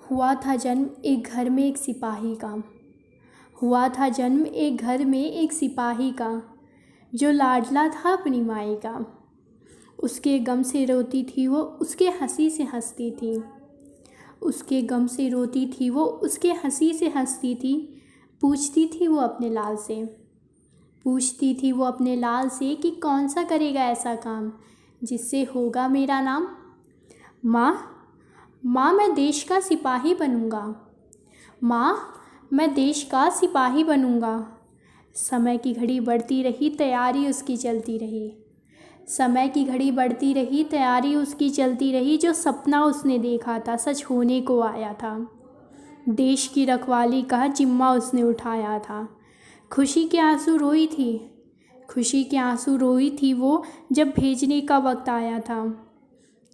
हुआ था जन्म एक घर में एक सिपाही का। हुआ था जन्म एक घर में एक सिपाही का, जो लाडला था अपनी माई का। उसके गम से रोती थी वो, उसके हंसी से हंसती थी। उसके गम से रोती थी वो, उसके हंसी से हंसती थी। पूछती थी वो अपने लाल से, पूछती थी वो अपने लाल से कि कौन सा करेगा ऐसा काम जिससे होगा मेरा नाम। माँ, माँ मैं देश का सिपाही बनूँगा। माँ, मैं देश का सिपाही बनूँगा। समय की घड़ी बढ़ती रही, तैयारी उसकी चलती रही। समय की घड़ी बढ़ती रही, तैयारी उसकी चलती रही। जो सपना उसने देखा था सच होने को आया था। देश की रखवाली का जिम्मा उसने उठाया था। खुशी के आंसू रोई थी, खुशी के आंसू रोई थी वो, जब भेजने का वक्त आया था।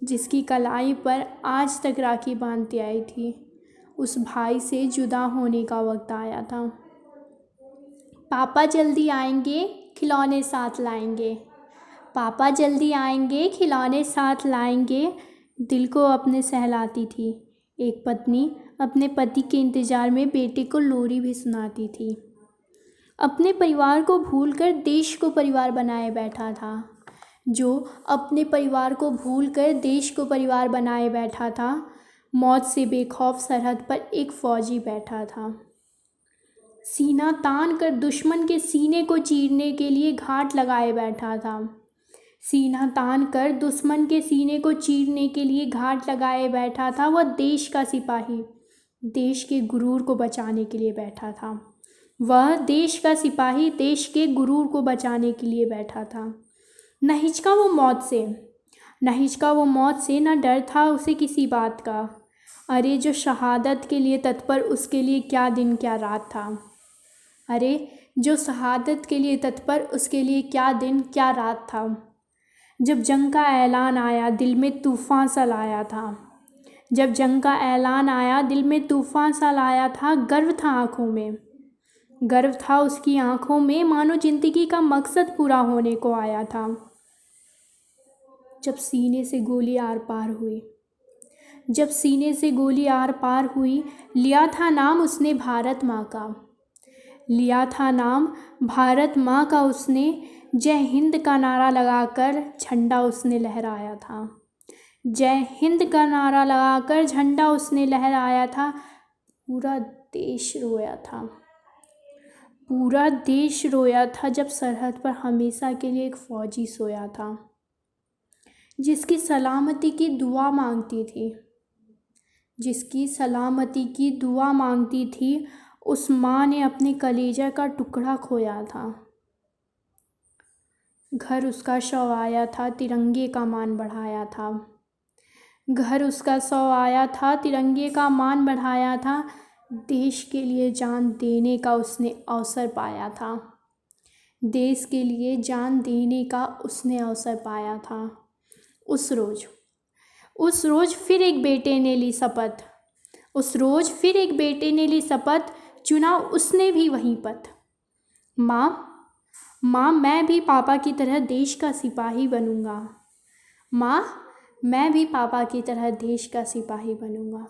जिसकी कलाई पर आज तक राखी बांधती आई थी, उस भाई से जुदा होने का वक्त आया था। पापा जल्दी आएंगे, खिलौने साथ लाएंगे। पापा जल्दी आएंगे, खिलौने साथ लाएंगे। दिल को अपने सहलाती थी एक पत्नी, अपने पति के इंतज़ार में बेटे को लोरी भी सुनाती थी। अपने परिवार को भूलकर देश को परिवार बनाए बैठा था, जो अपने परिवार को भूलकर देश को परिवार बनाए बैठा था। मौत से बेखौफ सरहद पर एक फौजी बैठा था। सीना तान कर दुश्मन के सीने को चीरने के लिए घाट लगाए बैठा था। सीना तान कर दुश्मन के सीने को चीरने के लिए घाट लगाए बैठा था। वह देश का सिपाही, देश के गुरूर को बचाने के लिए बैठा था। वह देश का सिपाही, देश के गुरूर को बचाने के लिए बैठा था। न हिचका वो मौत से, न हिचका वो मौत से, न डर था उसे किसी बात का। अरे जो शहादत के लिए तत्पर, उसके लिए क्या दिन क्या रात था। अरे जो शहादत के लिए तत्पर, उसके लिए क्या दिन क्या रात था। जब जंग का ऐलान आया दिल में तूफ़ान सा लाया था। जब जंग का ऐलान आया दिल में तूफ़ान सा लाया था। गर्व था आँखों में, गर्व था उसकी आँखों में, मानो ज़िंदगी का मकसद पूरा होने को आया था। जब सीने से गोली आर पार हुई, जब सीने से गोली आर पार हुई, लिया था नाम उसने भारत माँ का। लिया था नाम भारत माँ का उसने, जय हिंद का नारा लगाकर झंडा उसने लहराया था। जय हिंद का नारा लगाकर झंडा उसने लहराया था। पूरा देश रोया था, पूरा देश रोया था, जब सरहद पर हमेशा के लिए एक फ़ौजी सोया था, जिसकी सलामती की दुआ मांगती थी, जिसकी सलामती की दुआ मांगती थी। उस माँ ने अपने कलेजा का टुकड़ा खोया था। घर उसका शव आया था, तिरंगे का मान बढ़ाया था। घर उसका शव आया था, तिरंगे का मान बढ़ाया था। देश के लिए जान देने का उसने अवसर पाया था। देश के लिए जान देने का उसने अवसर पाया था। उस रोज़ फिर एक बेटे ने ली शपथ। उस रोज़ फिर एक बेटे ने ली शपथ, चुना उसने भी वही पथ। माँ, मैं भी पापा की तरह देश का सिपाही बनूँगा। माँ, मैं भी पापा की तरह देश का सिपाही बनूँगा।